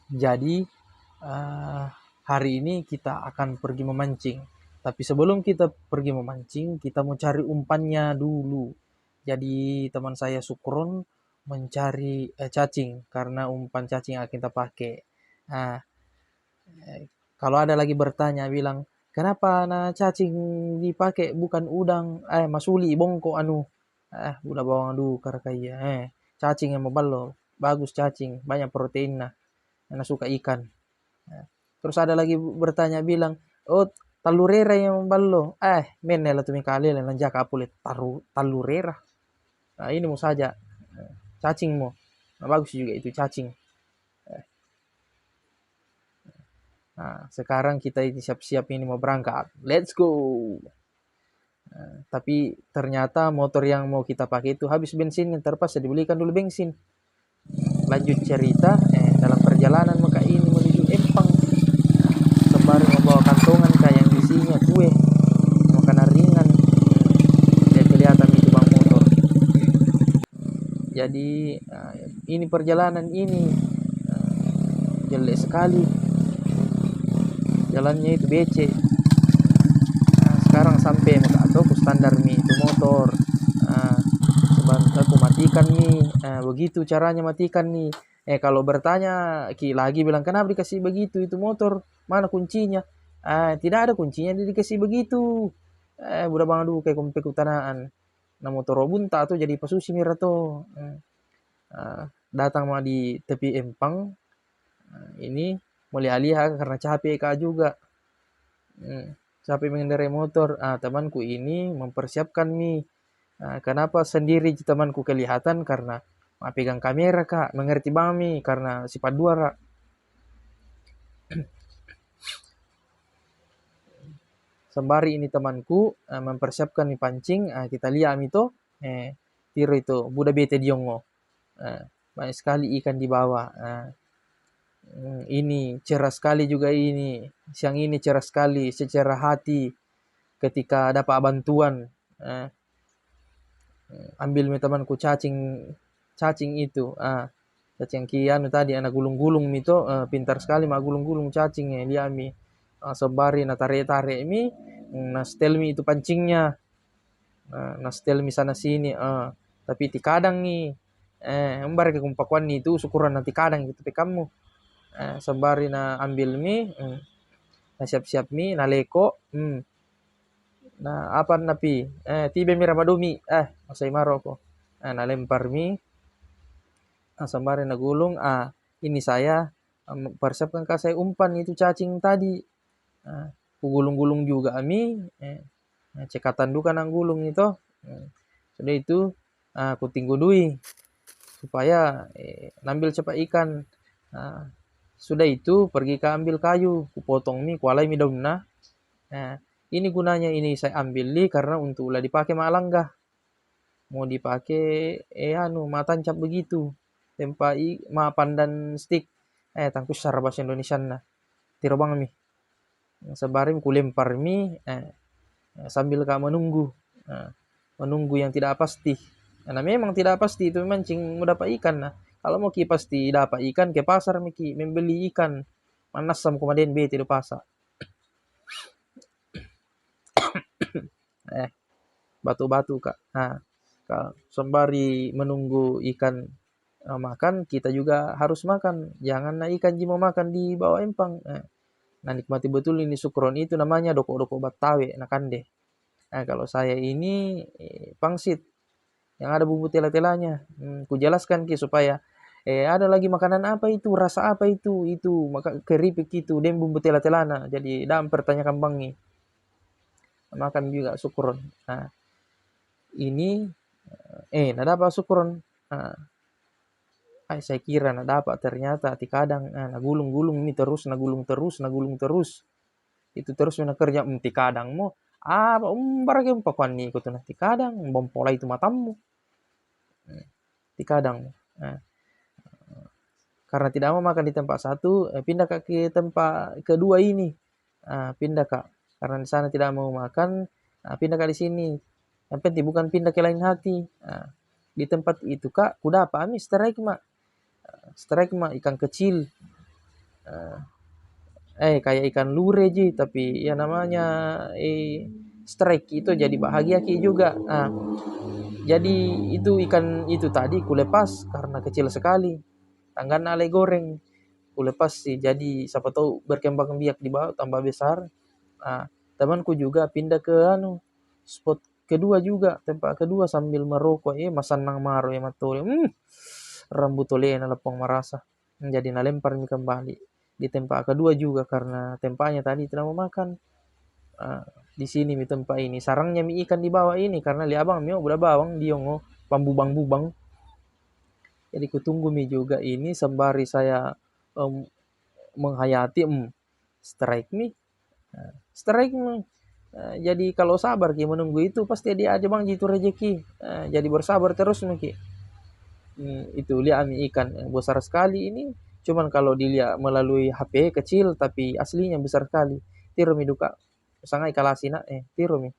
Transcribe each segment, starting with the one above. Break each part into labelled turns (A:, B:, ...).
A: Jadi hari ini kita akan pergi memancing. Tapi sebelum kita pergi memancing, kita mau cari umpannya dulu. Jadi teman saya Sukron mencari cacing karena umpan cacing yang kita pakai. Nah, kalau ada lagi bertanya bilang, kenapa na cacing dipakai bukan udang? Masuli bongko anu. Udah bawang dulu karakaya. Cacing yang mabalo. Bagus cacing, banyak proteinnya. Karena suka ikan. Nah, terus ada lagi bertanya bilang, oh talurera yang mabalo. Menela tumi kali lan jaka apule talurera. Nah, ini mau saja. Cacing mo. Nah, bagus juga itu cacing. Nah, sekarang kita ini siap-siap ini mau berangkat. Let's go. Tapi ternyata motor yang mau kita pakai itu habis bensin, yang terpaksa dibelikan dulu bensin. Lanjut cerita, dalam perjalanan maka ini menuju Empang. Sembari membawa kantongan kayak yang isinya kue, makanan ringan. Dan kelihatan itu bang motor. Jadi ini perjalanan ini jelek sekali. Jalannya itu becek. Sekarang sampai muka atau standar mi itu motor. Aku matikan nih. Begitu caranya matikan nih. Kalau bertanya lagi bilang kenapa dikasih begitu itu motor, mana kuncinya? Tidak ada kuncinya, dia dikasih begitu. Budak bang aduh kayak kompek utanaan. Nah motor robunta tuh jadi pasusi mira tuh. Datang mah di tepi empang. Ini mulai alih karena capek kak juga. Capek mengendarai motor. Temanku ini mempersiapkan nih. Kenapa sendiri temanku kelihatan? Karena pegang kamera kak, mengerti bami karena sifat dua rak. Sembari ini temanku mempersiapkan nih pancing, kita lihat itu tiro itu budak bete diongo. Banyak sekali ikan di bawah. Ini cerah sekali juga ini. Siang ini cerah sekali secara hati ketika dapat bantuan. Ambil temanku cacing itu. Cacing kian tadi anak gulung-gulung itu pintar sekali mah gulung-gulung cacingnya dia mi. Sebari na tarik-tarik mi, na setel mi itu pancingnya. Na setel mi sana sini. Tapi ti kadang nih, embar ke kumpakuan itu syukuran nanti kadang gitu pe kamu. Sembari na ambil mi, na siap-siap mi, na leko, nah apa napi, tiba mi ramadumi, masai maro ko. Na lempar mi, sembari na gulung, ini saya persiapkan kasih umpan itu cacing tadi. Gulung-gulung juga mi, cekatan duka nang gulung itu. Sudah itu, aku tinggudui supaya nambil cepat ikan. Sudah itu pergi ke ambil kayu, kupotong mi, kualai mi daunna. Ini gunanya ini saya ambil li karena untuk ulah dipakai malanggah. Mau dipakai matancap begitu. Tempai ma pandan stick. Tangkus cara bahasa Indonesia na. Tiro bang mi. Sebarim kulempar mi sambil kak menunggu. Menunggu yang tidak pasti. Karena memang tidak pasti itu memancing mau dapat ikan. Nah, kalau mau ki pasti dapat ikan ke pasar miki membeli ikan. Manas sama kemudian bete di pasar. Batu-batu kak. Sembari menunggu ikan makan, kita juga harus makan. Jangan ikan mau makan di bawah empang. Nah nikmati betul ini sukron itu namanya doko-doko batawe nakande. Kalau saya ini pangsit yang ada bumbu tela-telanya. Ku jelaskan ki supaya ada lagi makanan apa itu, rasa apa itu maka keripik itu dan bumbu tela-telana. Jadi dalam pertanyakan bangi. Makan juga sukron. Nah, ini nada apa sukron. Saya kira nada apa ternyata kadang nagulung-gulung ini terus nagulung terus. Itu terus na kerja ti kadang mo umbar ke pakuan ni ko nanti kadang bompola itu matamu. Ti kadang. Karena tidak mau makan di tempat satu, pindah ke tempat kedua ini. Pindah kak. Karena di sana tidak mau makan, pindah kak di sini. Yang penting bukan pindah ke lain hati. Di tempat itu kak, kuda apa? Strike mak ikan kecil. Kayak ikan lure ji, tapi ya namanya strike itu jadi bahagia ki juga. Jadi itu ikan itu tadi kulepas karena kecil sekali. Tanggan ale goreng. Kulepas sih, jadi siapa tahu berkembang biak di bawah tambah besar. Temanku juga pindah ke spot kedua juga, tempat kedua sambil merokok. Masanang maro ya matole. Rambut oleh na lepong marasa. Jadi nalempar mi kembali di tempat kedua juga karena tempatnya tadi tidak mau makan. Di sini mi tempat ini sarangnya mi ikan di bawah ini karena li abang mi udah bawang diongo pambubang-bubang. Jadi kutunggu mi juga ini sembari saya menghayati strike mi. Strike mi. Jadi kalau sabar ki menunggu itu pasti dia aja bang itu rezeki. Jadi bersabar terus mi ki. Itu lihat ami ikan besar sekali ini. Cuman kalau dilihat melalui HP kecil tapi aslinya besar sekali. Tiru mi duka. Sangai kalasina tiru mi.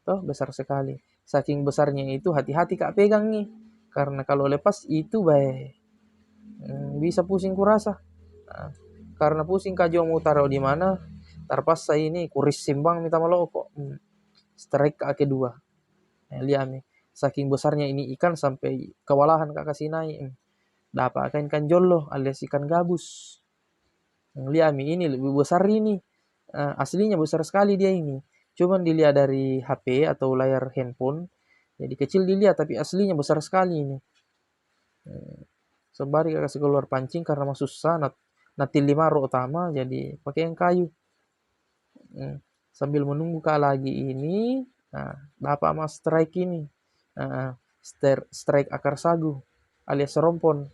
A: Toh besar sekali. Saking besarnya itu hati-hati kak pegang nih. Karena kalau lepas itu baik bisa pusing kurasa. Karena pusing kak mau taruh di mana. Terpaksa ini kuris simbang minta maloko. Strike kak kedua. Lihat nih. Saking besarnya ini ikan sampai kewalahan kak kasih naik. Dapat ikan jollo alias ikan gabus. Lihat nih ini lebih besar ini. Aslinya besar sekali dia ini. Cuman dilihat dari HP atau layar handphone. Jadi kecil dilihat tapi aslinya besar sekali ini. Sembari kasih keluar pancing karena masih susah. Nanti 5 utama jadi pakai yang kayu. Sambil menunggu kak lagi ini. Dapat mas strike ini. Strike akar sagu alias serompon.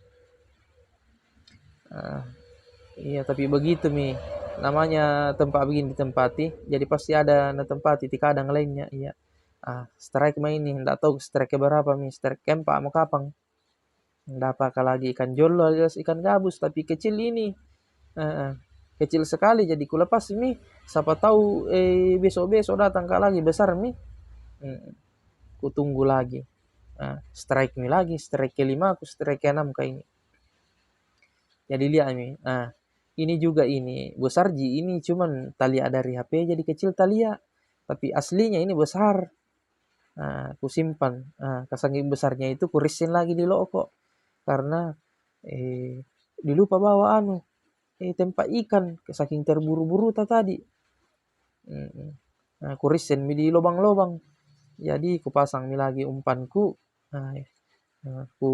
A: Iya tapi begitu mi. Namanya tempat begini ditempati. Jadi pasti ada tempati di kadang lainnya. Iya. Strike main ini. Nggak tahu strike berapa mi. Strike kempak mau kapang. Dapat lagi ikan jolo alias ikan gabus. Tapi kecil ini. Kecil sekali. Jadi kulepas mi. Siapa tahu besok-besok datang kak lagi besar mi. Kutunggu lagi. Strike mi lagi. Strike kelima aku strike ke-6 kayak ini. Jadi lihat mi. Ini juga ini besar ji ini cuman talia dari HP jadi kecil talia. Tapi aslinya ini besar. Aku simpan. Saking besarnya itu kurisin lagi di loko. Karena dilupa bawa tempat ikan saking terburu-buru tadi. Kurisin mi di lobang-lobang. Jadi kupasang mi lagi umpanku. Ku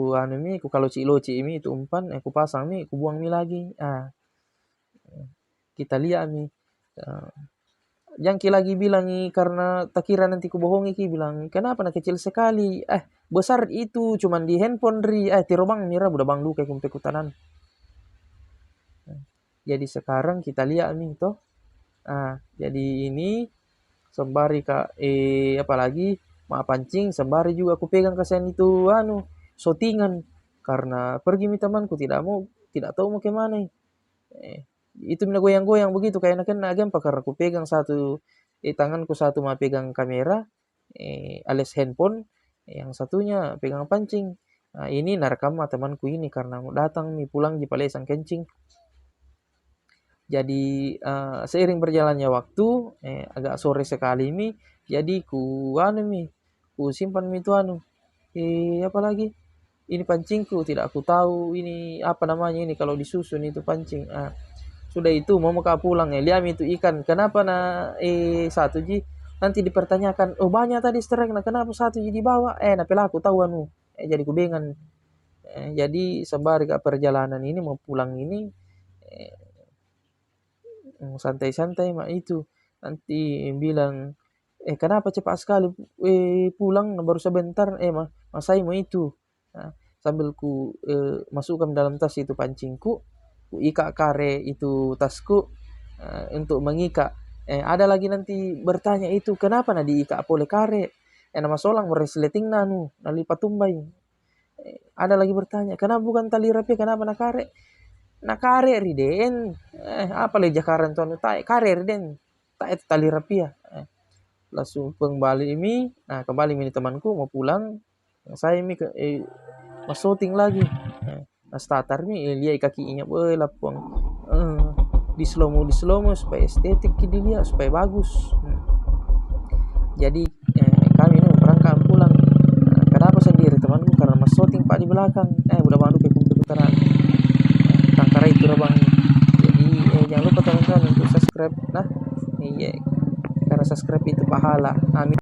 A: kaloci-loci mi itu umpan, ku pasang mi, ku buang mi lagi. Kita lihat mi. Yang ki lagi bilang nih karena tak kira nanti ku bohongi ki bilang kenapa nak kecil sekali. Besar itu cuman di handphone ri. Tirobang mira budak bang duka kumpe kutanan. Jadi sekarang kita lihat nih toh. Jadi ini sembari kak apalagi mak pancing sembari juga aku pegang kasihan itu sotingan karena pergi mi temanku tidak tahu mau kemana. Itu mina goyang-goyang begitu kayak nak gempa karena aku pegang satu tanganku satu mah pegang kamera alias handphone yang satunya pegang pancing. Ini narekam temanku ini karena mau datang mi pulang di Palesang kencing. Jadi seiring berjalannya waktu agak sore sekali mi jadi ku simpan mi itu apa lagi ini pancingku tidak aku tahu ini apa namanya ini kalau disusun itu pancing. Sudah itu mau pulang liam itu ikan kenapa satu ji nanti dipertanyakan oh banyak tadi strike kenapa satu ji dibawa napela aku tahu jadi kubengan. Jadi sembari ke perjalanan ini mau pulang ini santai-santai mak itu nanti bilang kenapa cepat sekali pulang baru sebentar mas saya mau itu. Sambil ku masukkan dalam tas itu pancingku ku ikat kare itu tasku untuk mengikat. Ada lagi nanti bertanya itu kenapa diikat oleh kare nama solang meresleting nalipat tumbai. Ada lagi bertanya kenapa bukan tali rapi kenapa nak kare riden apa lagi jakaran tuan kare riden tak itu tali rapi ya. Langsung kembali ini kembali ini temanku mau pulang saya ini ke shooting lagi. Nah statar mi lihat kakinya, weh lapuang. Di slow mo supaya estetik dilihat, supaya bagus. Jadi kami ini berangkat pulang. Kenapa sendiri temanku? Karena mas shooting pak di belakang. Udah bantu ke komputeran. Tangkara itu bang. Jadi jangan lupa teman-teman untuk subscribe. Nah, iya, karena subscribe itu pahala. Amin.